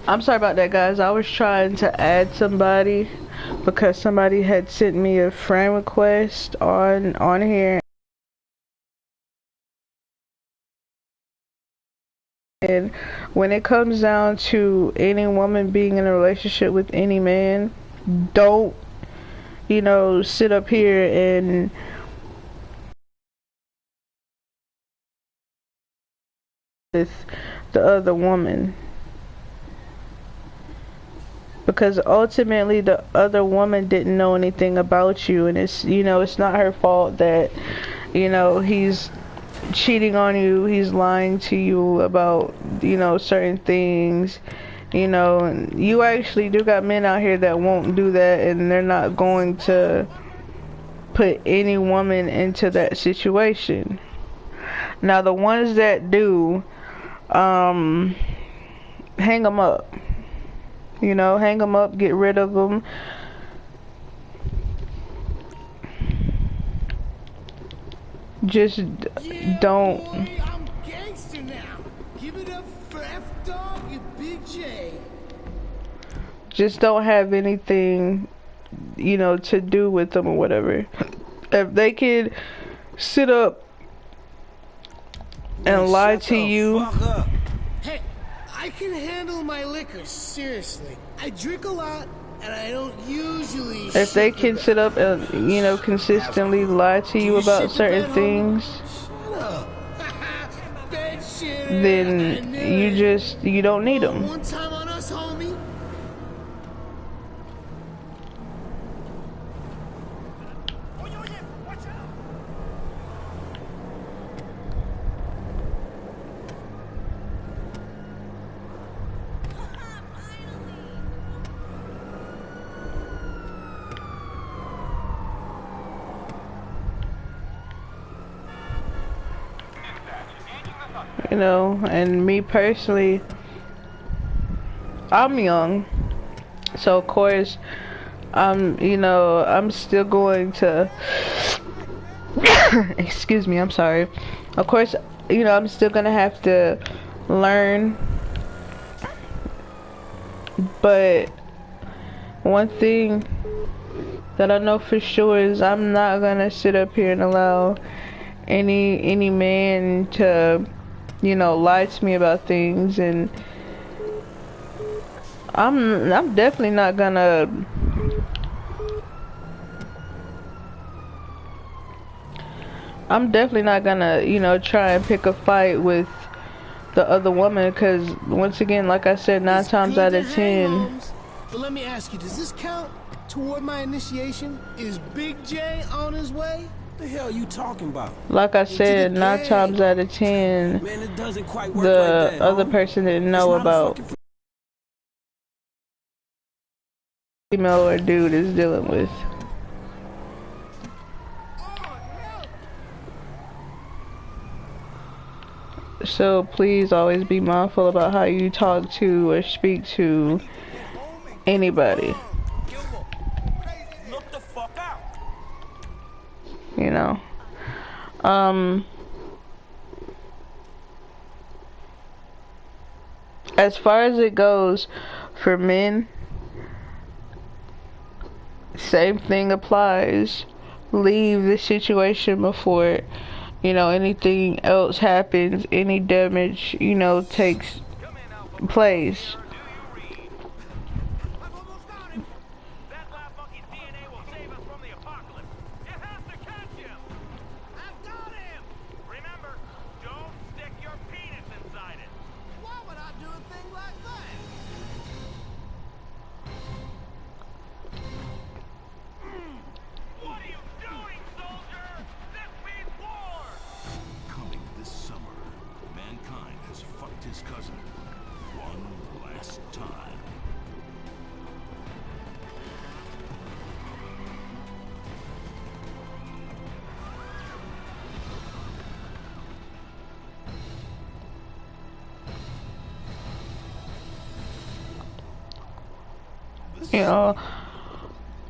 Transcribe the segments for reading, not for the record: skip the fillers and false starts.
I'm sorry about that, guys. I was trying to add somebody because somebody had sent me a friend request on here. And when it comes down to any woman being in a relationship with any man, don't, sit up here and with the other woman. Because ultimately the other woman didn't know anything about you, and it's not her fault that, he's cheating on you, he's lying to you about, certain things. And you actually do got men out here that won't do that, and they're not going to put any woman into that situation. Now the ones that do, hang them up. Hang them up, get rid of them. Just don't. I'm gangster now. Give it up for F-Dog and Big J. Just don't have anything, to do with them or whatever. If they can sit up and lie to you. Hey, I can handle my liquor, seriously. I drink a lot, and I don't usually. If they can sit up and, consistently lie to you about certain things, then you don't need them. One time on us, homie. And me personally, I'm young, so of course I'm still going to excuse me, I'm sorry. Of course, I'm still gonna have to learn, but one thing that I know for sure is I'm not gonna sit up here and allow any man to lie to me about things. And I'm definitely not gonna try and pick a fight with the other woman, because once again, like I said, 9 times out of 10. But let me ask you, does this count toward my initiation? Is Big J on his way? The hell are you talking about? Like I said, 9 times out of 10, man, it doesn't quite work the like that, other person didn't know about female or dude is dealing with. So please always be mindful about how you talk to or speak to anybody. As far as it goes for men, same thing applies. Leave the situation before anything else happens, any damage takes place.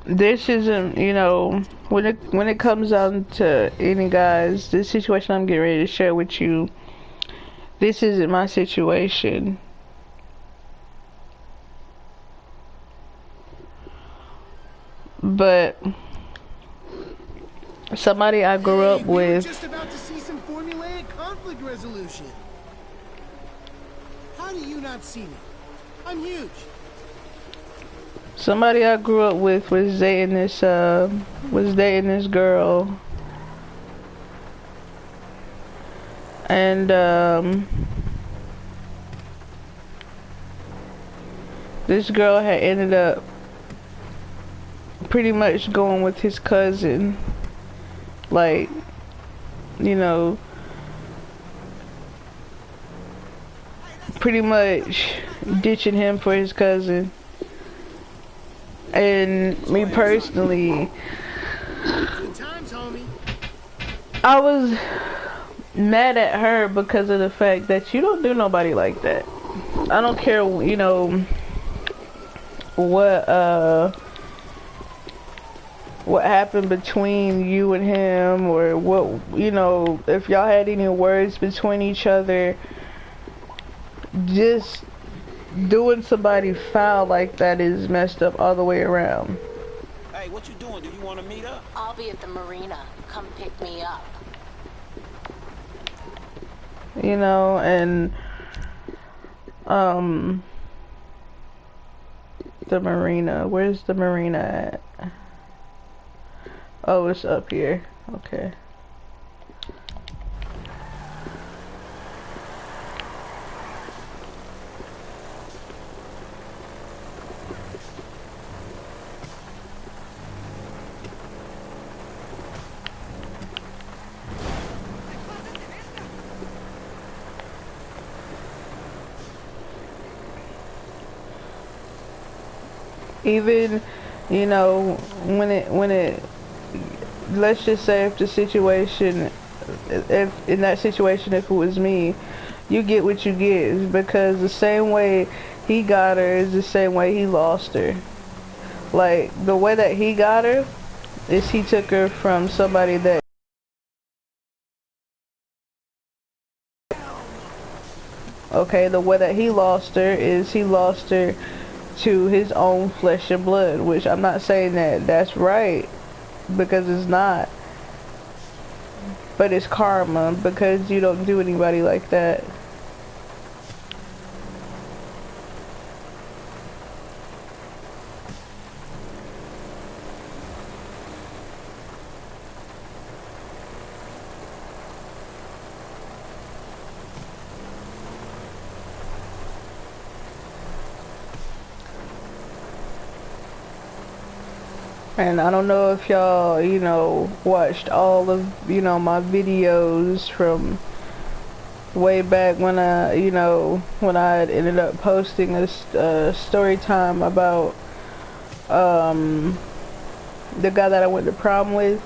This isn't, when it comes down to any guys, this situation I'm getting ready to share with you, this isn't my situation. But somebody I grew up We were with. just about to see some formulaic conflict resolution. How do you not see me? I'm huge. Somebody I grew up with was dating this girl. And this girl had ended up pretty much going with his cousin. Like, you know, pretty much ditching him for his cousin. And me personally, Good times, homie. I was mad at her because of the fact that you don't do nobody like that. I don't care, you know, what happened between you and him, or what, you know, if y'all had any words between each other. Just doing somebody foul like that is messed up all the way around. Hey, what you doing? Do you want to meet up? I'll be at the marina. Come pick me up. You know, and the marina. Where's the marina at? Oh, it's up here. Okay. Even, you know, when it let's just say if the situation, if in that situation, if it was me, you get what you get, because the same way he got her is the same way he lost her. Like, the way that he got her is he took her from somebody that, okay, the way that he lost her is he lost her to his own flesh and blood, which I'm not saying that that's right, because it's not, but it's karma, because you don't do anybody like that. And I don't know if y'all, you know, watched all of, you know, my videos from way back when I, you know, when I had ended up posting a story time about the guy that I went to prom with.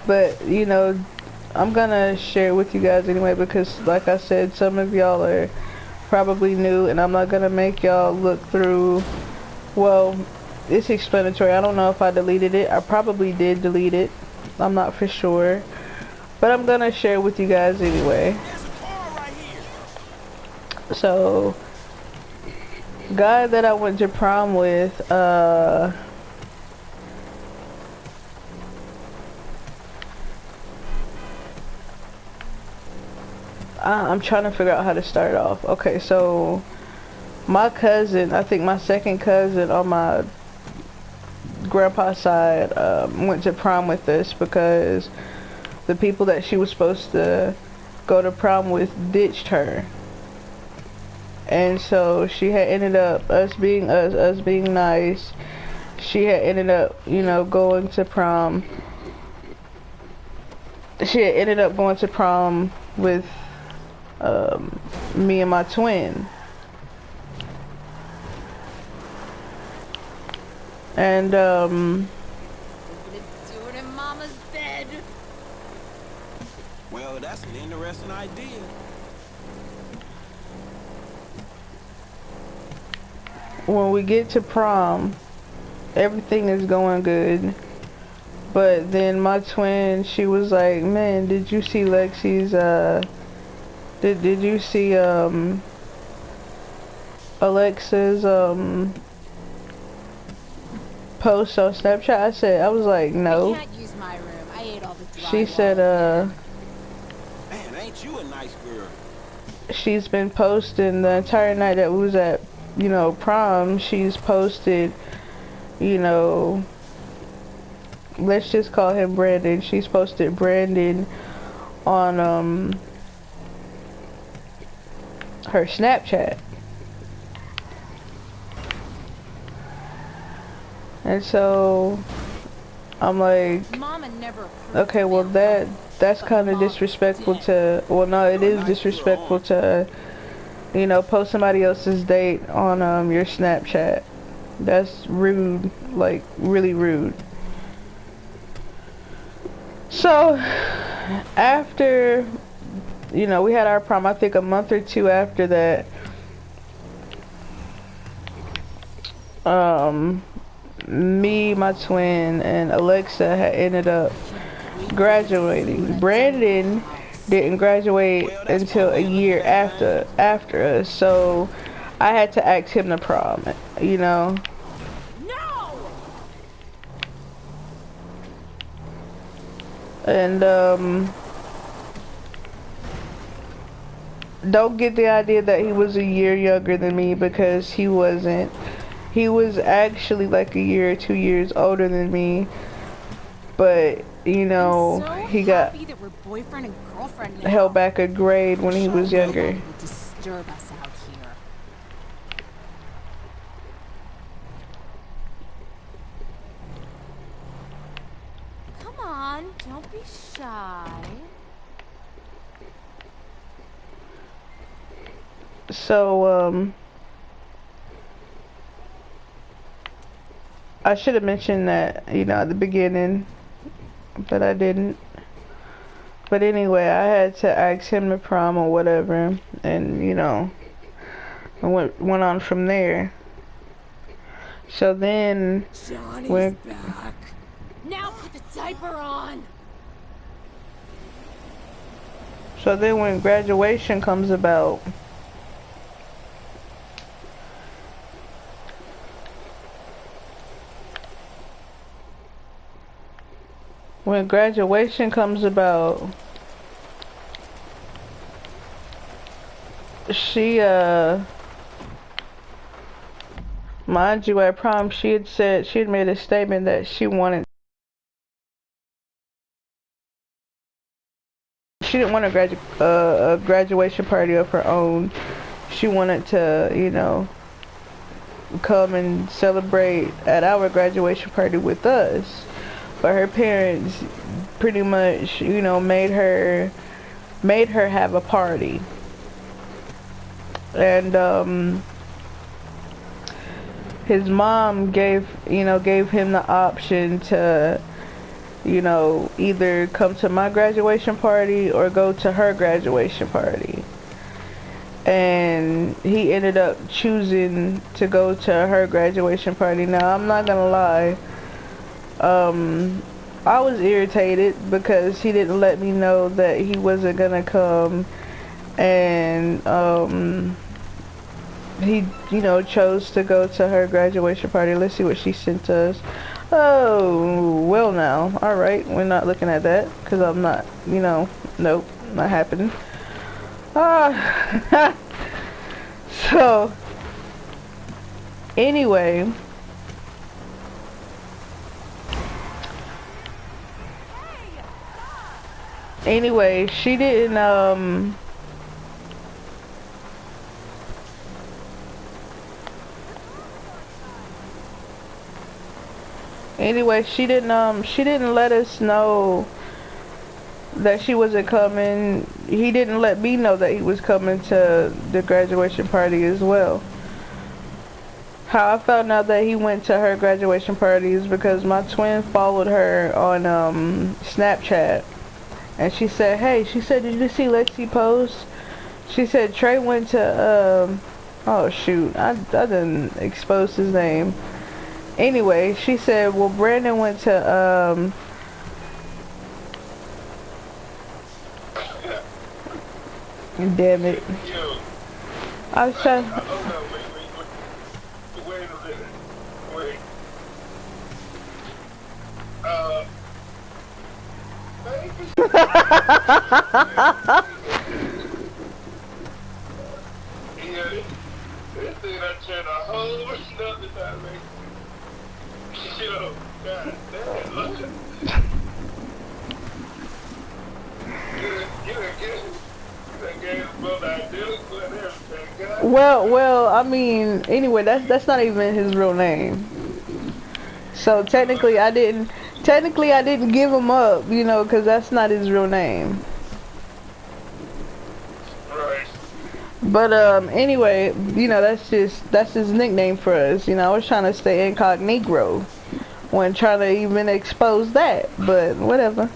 But, you know, I'm gonna share it with you guys anyway, because like I said, some of y'all are probably new, and I'm not gonna make y'all look through, well, it's explanatory. I don't know if I deleted it. I probably did delete it. I'm not for sure. But I'm gonna share it with you guys anyway. There's a car right here. So, guy that I went to prom with, I'm trying to figure out how to start off. Okay, so my cousin, I think my second cousin on my grandpa's side, went to prom with us because the people that she was supposed to go to prom with ditched her. And so she had ended up, us being nice, she had ended up, you know, going to prom. She had ended up going to prom with me and my twin. And We're gonna do it in Mama's bed. Well, that's an interesting idea. when we get to prom, everything is going good. But then my twin, she was like, man, did you see Lexi's, did you see, Alexa's, post on Snapchat? I was like, no. I can't use my room. I ate all the drywall. She said, Man, ain't you a nice girl? she's been posting the entire night that we was at, you know, prom. She's posted, you know, let's just call him Brandon. She's posted Brandon on her Snapchat. And so I'm like, Mama never approved okay, well that's kind of disrespectful to, well no, it is disrespectful to, you know, post somebody else's date on your Snapchat. That's rude, like really rude. So after, you know, we had our prom, I think a month or two after that, me, my twin, and Alexa had ended up graduating. Brandon didn't graduate until a year after us, so I had to ask him to prom, you know. No! And don't get the idea that he was a year younger than me, because he wasn't. He was actually like a year or 2 years older than me, but you know, So he got that we're boyfriend and girlfriend now. held back a grade when he was younger. Nobody would disturb us out here. Come on, don't be shy. So I should have mentioned that, you know, at the beginning, but I didn't. But anyway, I had to ask him to prom or whatever, and you know, I went on from there. So then, Johnny's back. Now put the diaper on. so then when graduation comes about, she mind you, at prom she had made a statement that she didn't want a graduation party of her own. She wanted to, you know, come and celebrate at our graduation party with us. But her parents pretty much, you know, made her have a party. And his mom gave him the option to, you know, either come to my graduation party or go to her graduation party. And he ended up choosing to go to her graduation party. Now, I'm not gonna lie, I was irritated because he didn't let me know that he wasn't gonna come, and he, you know, chose to go to her graduation party. Let's see what she sent us. Oh, well now, alright, we're not looking at that, because I'm not, you know, nope, not happening. So, anyway, she didn't, she didn't let us know that she wasn't coming. He didn't let me know that he was coming to the graduation party as well. How I found out that he went to her graduation party is because my twin followed her on Snapchat, and she said, hey, she said, did you see Lexi post? She said Trey went to oh shoot, I didn't expose his name. Anyway, she said, well, Brandon went to damn it. I was trying. This thing done turned a whole nother direction. Yo, god damn, look. You done gave the brother identical and everything, god. Well, I mean, anyway, that's not even his real name. So technically, I didn't give him up, you know, because that's not his real name. Right. But anyway, you know, that's his nickname for us. You know, I was trying to stay incognito when trying to even expose that, but whatever.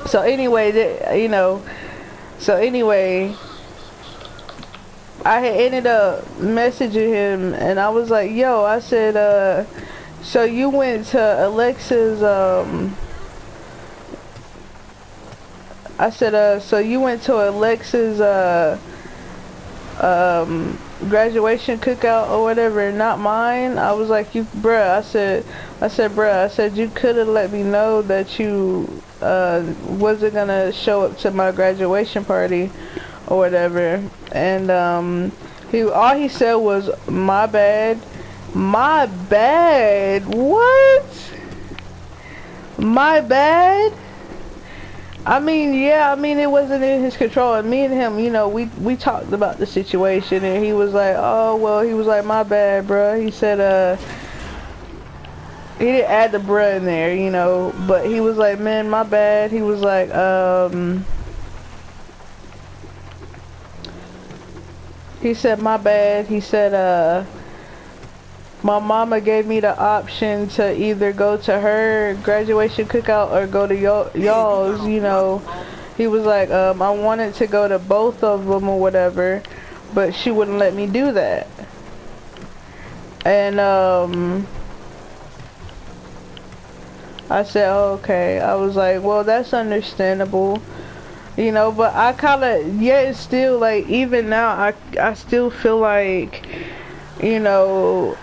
So anyway, you know, I had ended up messaging him, and I was like, yo, I said, so you went to Alexa's, I said, so you went to Alexa's, graduation cookout or whatever, not mine. I was like, bruh, I said, you could have let me know that you, wasn't gonna show up to my graduation party or whatever. And, all he said was, my bad. My bad? What? My bad? I mean, yeah, I mean, it wasn't in his control, and me and him, you know, we talked about the situation, and he was like, oh, well, he was like, my bad, bruh. He said, he didn't add the bruh in there, you know, but he was like, man, my bad. He was like, he said, my bad. He said, my mama gave me the option to either go to her graduation cookout or go to y'all's, you know. He was like, I wanted to go to both of them or whatever, but she wouldn't let me do that. And, I said, oh, okay. I was like, well, that's understandable. You know, but I kind of, yet still, like, even now, I still feel like, you know,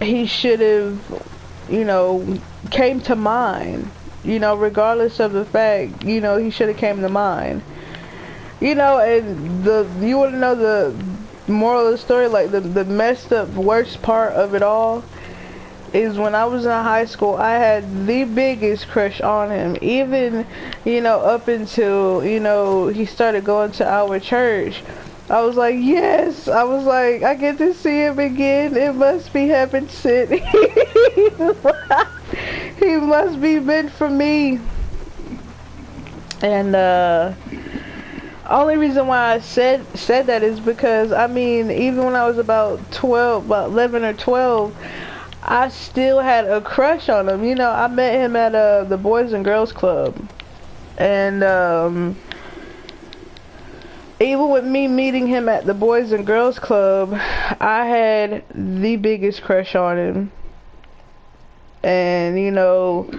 he should have, you know, came to mine, you know, regardless of the fact, you know, he should have came to mine, you know. And you want to know the moral of the story, like the messed up worst part of it all is when I was in high school, I had the biggest crush on him, even, you know, up until, you know, he started going to our church. I was like, yes. I was like, I get to see him again. It must be heaven sent. He must be meant for me. And only reason why I said that is because, I mean, even when I was about 11 or 12, I still had a crush on him. You know, I met him at the Boys and Girls Club, and even with me meeting him at the Boys and Girls Club, I had the biggest crush on him. And, you know,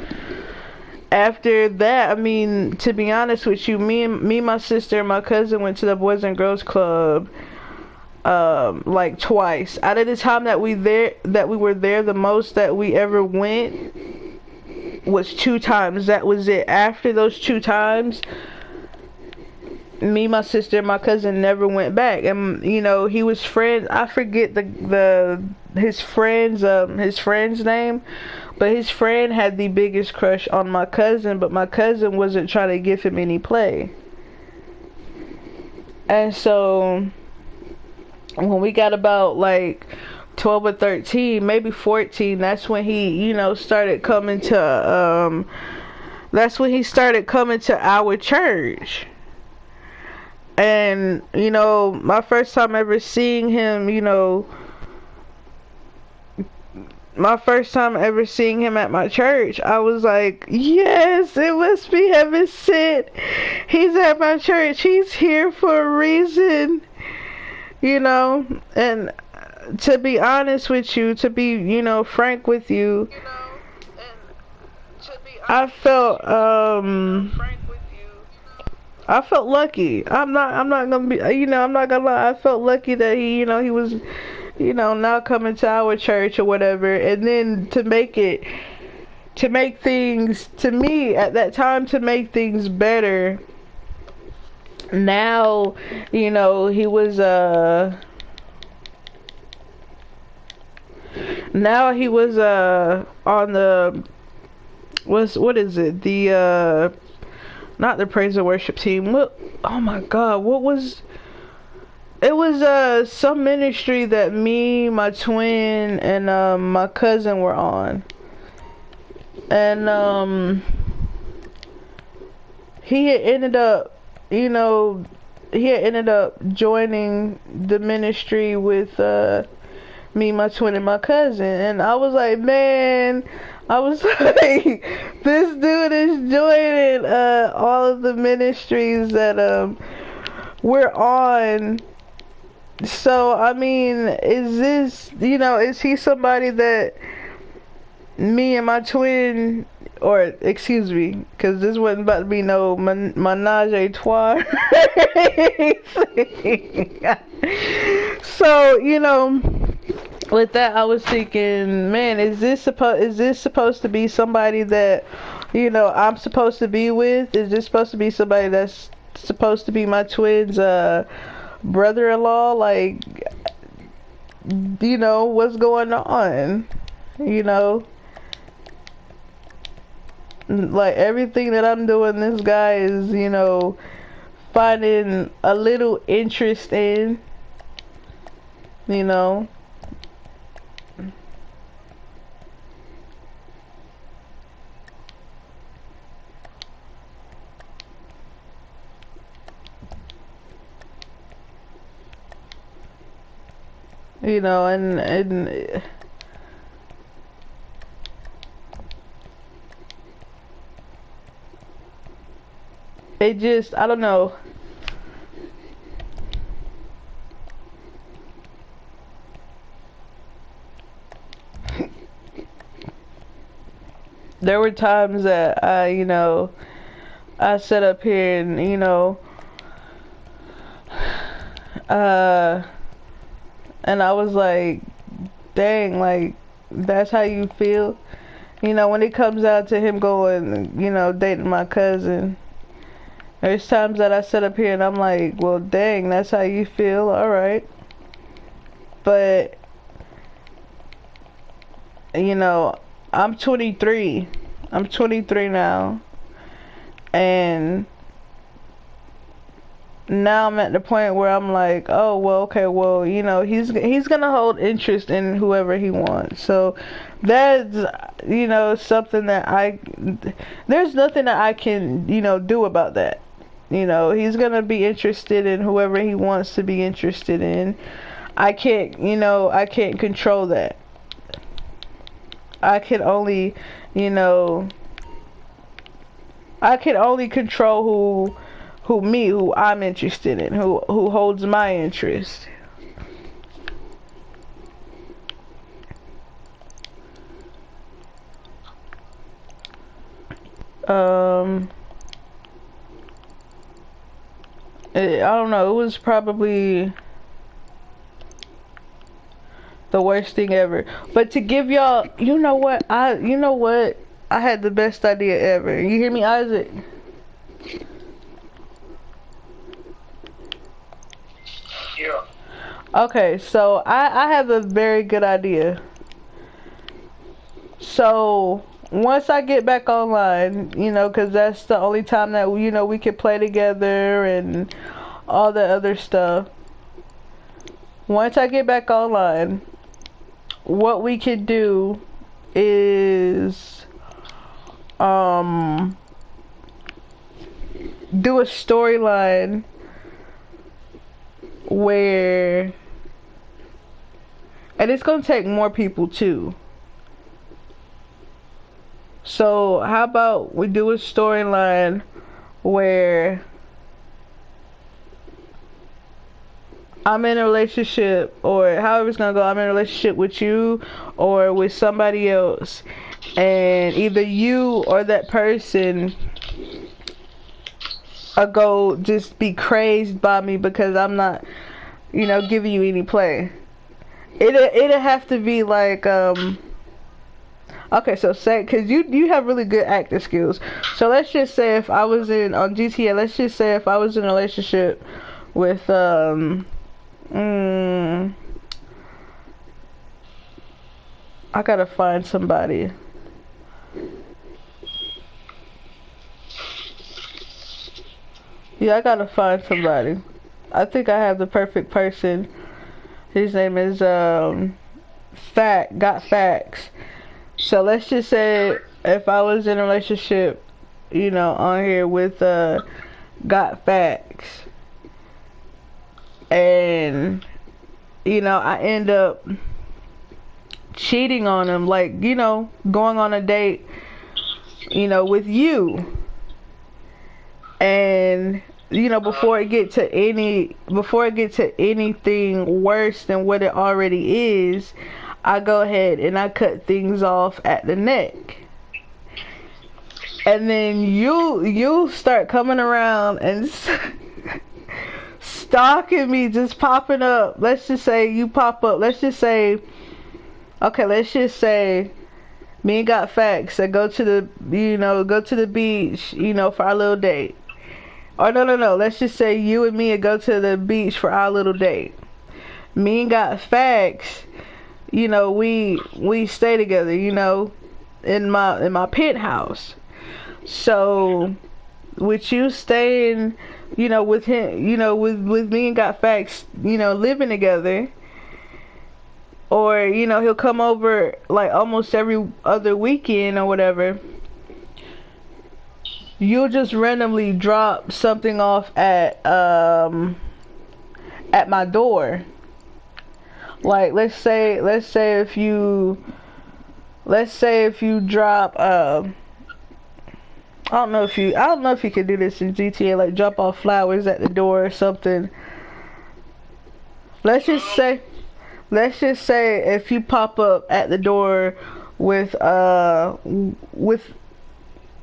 after that, I mean, to be honest with you, me, my sister, and my cousin went to the Boys and Girls Club, like twice. Out of the time that we were there, the most that we ever went was 2 times. That was it. After those 2 times, me, my sister, and my cousin never went back. And, you know, he was friends. I forget his friend's name, but his friend had the biggest crush on my cousin, but my cousin wasn't trying to give him any play. And so when we got about like 12 or 13, maybe 14, that's when he, you know, started coming to our church. And, you know, my first time ever seeing him, you know, at my church, I was like, yes, it must be heaven sent. He's at my church. He's here for a reason, you know. And to be honest with you, to be, you know, frank with you, I felt lucky. I'm not gonna be, you know, I'm not gonna lie. I felt lucky that he, you know, he was you know, not coming to our church or whatever, and then to make things, to me at that time, to make things better, now, you know, he was on the, what is it, the not the praise and worship team, what, oh my god, what was it, was some ministry that me, my twin, and my cousin were on. And he had ended up, you know, joining the ministry with me, my twin, and my cousin. And I was like, man, I was like, this dude is joining all of the ministries that we're on. So, I mean, is this, you know, is he somebody that me and my twin, or excuse me, because this wasn't about to be no menage a trois. So, you know, with that, I was thinking, man, is this supposed to be somebody that, you know, I'm supposed to be with? Is this supposed to be somebody that's supposed to be my twin's brother-in-law? Like, you know, what's going on? You know, like, everything that I'm doing, this guy is, you know, finding a little interest in, you know. You know, and it just, I don't know. There were times that you know, I sat up here and, you know, and I was like, dang, like, that's how you feel? You know, when it comes out to him going, you know, dating my cousin, there's times that I sit up here and I'm like, well, dang, that's how you feel? Alright. But, you know, I'm 23. I'm 23 now. And now I'm at the point where I'm like, oh, well, okay, well, you know, he's gonna hold interest in whoever he wants. So that's, you know, something that there's nothing that I can, you know, do about that. You know, he's gonna be interested in whoever he wants to be interested in. I can't, you know, I can't control that. I can only, you know, I can only control who I'm interested in, who holds my interest. I don't know, it was probably the worst thing ever. But to give y'all, you know what, I had the best idea ever. You hear me, Isaac? Yeah. Okay, so I have a very good idea. So once I get back online, you know, because that's the only time that, you know, we can play together and all the other stuff. Once I get back online, what we can do is do a storyline where, and it's gonna take more people too. So how about we do a storyline where I'm in a relationship, or however it's gonna go, I'm in a relationship with you or with somebody else, and either you or that person are go just be crazed by me because I'm not, you know, giving you any play. It'd have to be like okay, so say, because you have really good acting skills. So let's just say if I was in on GTA, let's just say if I was in a relationship with I gotta find somebody. Yeah, I gotta find somebody. I think I have the perfect person. His name is Got Facts. So let's just say if I was in a relationship, you know, on here with Got Facts, and you know, I end up cheating on him, like, you know, going on a date, you know, with you, and you know, before it get to anything worse than what it already is, I go ahead and I cut things off at the neck. And then you start coming around and stalking me, just popping up. Let's just say you pop up. Let's just say, okay, let's just say me and Got Facts and go to the, you know, go to the beach, you know, for our little date. Or no. Let's just say you and me and go to the beach for our little date. Me and Got Facts, you know, we stay together, you know, in my penthouse. So with you staying, you know, with him, you know, with me and Got Facts, you know, living together, or you know, he'll come over like almost every other weekend or whatever. You'll just randomly drop something off at my door. Like let's say if you drop I don't know if you can do this in GTA, like drop off flowers at the door or something. Let's just say if you pop up at the door with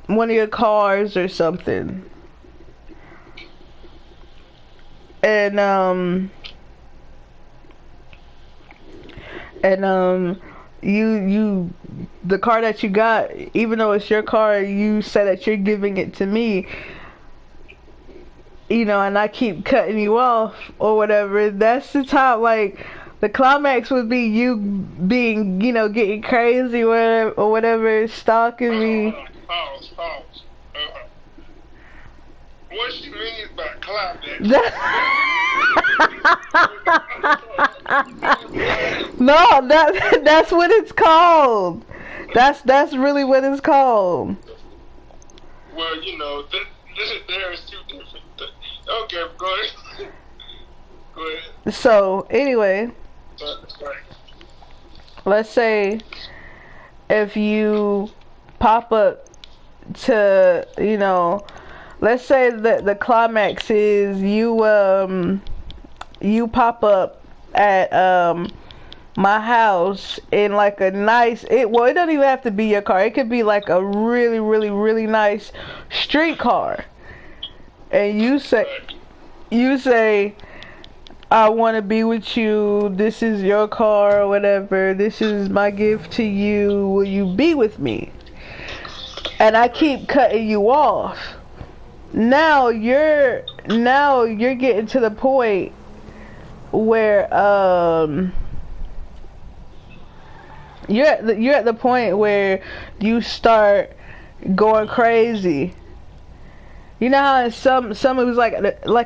one of your cars or something, and you the car that you got, even though it's your car, you say that you're giving it to me, you know, and I keep cutting you off or whatever. That's the time, like, the climax would be you being, you know, getting crazy or whatever, stalking me. Pause. What she means by climax? No, that's what it's called. That's really what it's called. Well, you know, there is two different things. Okay, go ahead. Go ahead. So anyway, let's say if you pop up to, you know, let's say that the climax is you pop up at my house in like a nice, it doesn't even have to be your car. It could be like a really nice street car. And you say I want to be with you. This is your car or whatever. This is my gift to you. Will you be with me? And I keep cutting you off. Now you're getting to the point where you're at the point where you start going crazy. You know how in some movies, like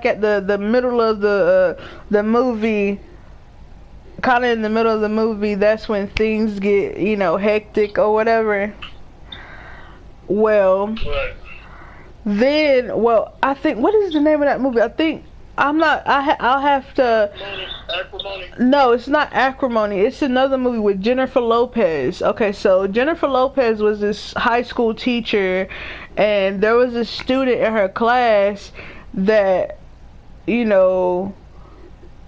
at the middle of the movie, kind of in the middle of the movie, that's when things get, you know, hectic or whatever. Well, Right. then, well, I think, what is the name of that movie? I think, I'll have to, Acrimony. no, it's not Acrimony. It's another movie with Jennifer Lopez. Okay, so Jennifer Lopez was this high school teacher, and there was a student in her class that, you know,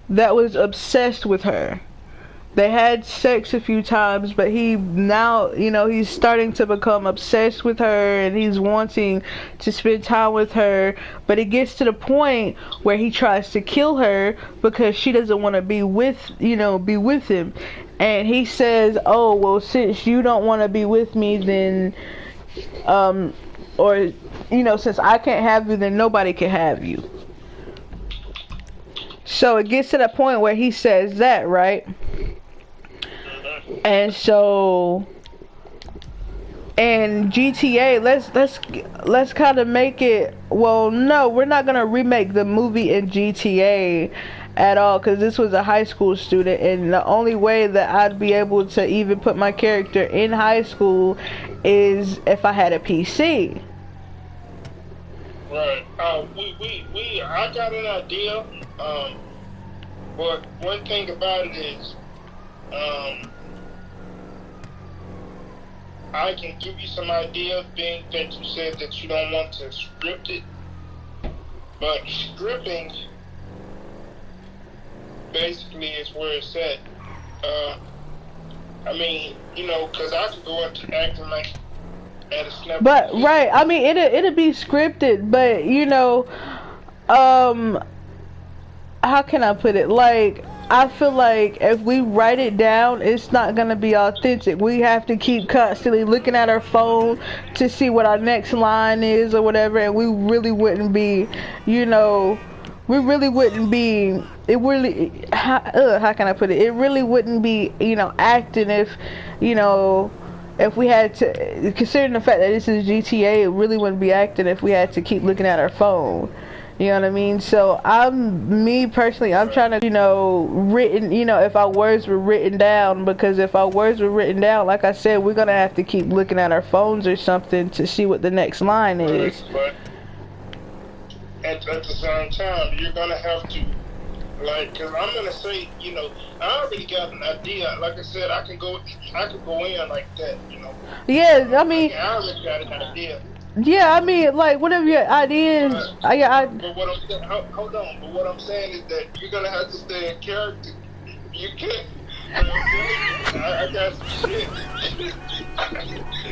that was obsessed with her. They had sex a few times, but he now, you know, he's starting to become obsessed with her and he's wanting to spend time with her. But it gets to the point where he tries to kill her because she doesn't want to be with, you know, be with him. And he says, oh, well, since you don't want to be with me, then, or, you know, since I can't have you, then nobody can have you. So it gets to the point where he says that, right? And so, and GTA, let's kind of make it. Well, no, we're not gonna remake the movie in GTA at all, because this was a high school student, and the only way that I'd be able to even put my character in high school is if I had a PC. Right. I got an idea. But one thing about it is, I can give you some ideas, being that you said that you don't want to script it. But scripting basically is where it's at. I mean, you know, because I could go into acting like at a snap. But right, I mean, it'll be scripted, but you know, how can I put it? Like, I feel like if we write it down, it's not gonna be authentic. We have to keep constantly looking at our phone to see what our next line is or whatever, and we really wouldn't be, you know, we really wouldn't be. It really, how can I put it? It really wouldn't be, you know, acting if, you know, if we had to, considering the fact that this is GTA, it really wouldn't be acting if we had to keep looking at our phone. You know what I mean? So me personally, I'm trying to, you know, you know, if our words were written down, because if our words were written down, like I said, we're going to have to keep looking at our phones or something to see what the next line is. But at the same time, you're going to have to, like, because I'm going to say, you know, I already got an idea. Like I said, I could go in like that, you know. Yeah, I mean, I already got an idea. Yeah, I mean, like, whatever your idea is, But what I'm saying, hold on. But what I'm saying is that you're gonna have to stay in character. You can't. You know what I'm saying? I got some shit.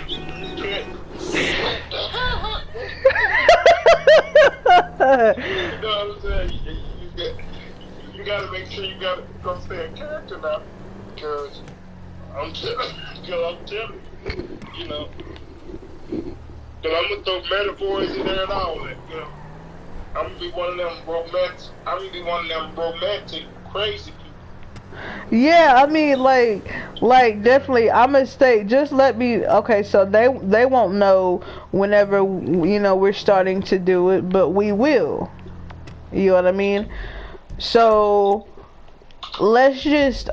You can't. You know what I'm saying? You gotta make sure you gotta go stay in character now, because I'm telling you, you know. But I'm gonna throw metaphors in there and all that, you know. I'm gonna be one of them romantic, crazy people. yeah, I mean, like definitely, I'm gonna stay. Just let me. Okay, so they won't know whenever, you know, we're starting to do it, but we will. You know what I mean? So let's just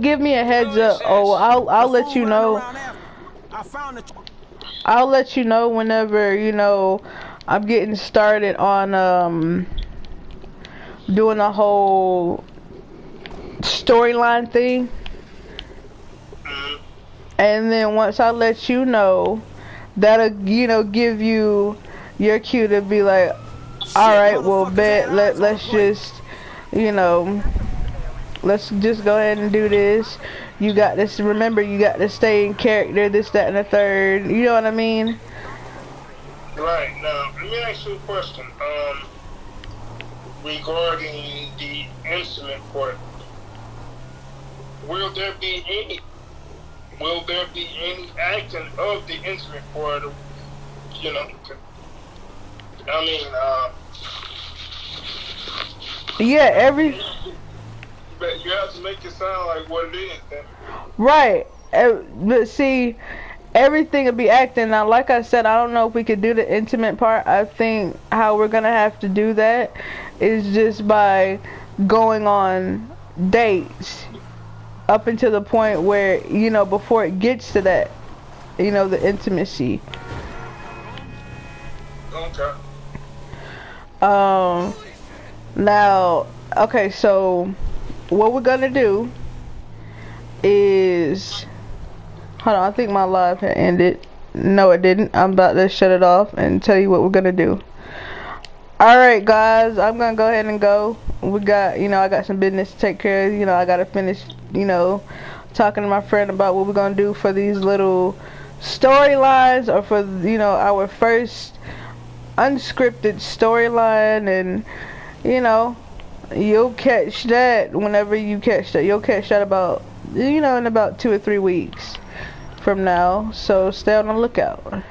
give me a heads up. Oh, I'll let you know. I'll let you know whenever, you know, I'm getting started on doing a whole storyline thing. And then once I let you know, that'll, you know, give you your cue to be like, alright, well, let's just, you know, let's just go ahead and do this. You got this, remember, you got to stay in character, this, that, and the third. You know what I mean? Right. Now, let me ask you a question. Regarding the instrument part, will there be any acting of the instrument part? You know, I mean, yeah, but you have to make it sound like what it is. Then. Right. But see, everything will be acting. Now, like I said, I don't know if we could do the intimate part. I think how we're going to have to do that is just by going on dates up until the point where, you know, before it gets to that, you know, the intimacy. Okay. Now, okay, so what we're gonna do is, hold on, I think my live had ended. No, it didn't. I'm about to shut it off and tell you what we're gonna do. Alright, guys, I'm gonna go ahead and go. we got, you know, I got some business to take care of. You know, I gotta finish, you know, talking to my friend about what we're gonna do for these little storylines, or for, you know, our first unscripted storyline. And you know, you'll catch that whenever you catch that. You'll catch that about, you know, in about 2 or 3 weeks from now. So stay on the lookout.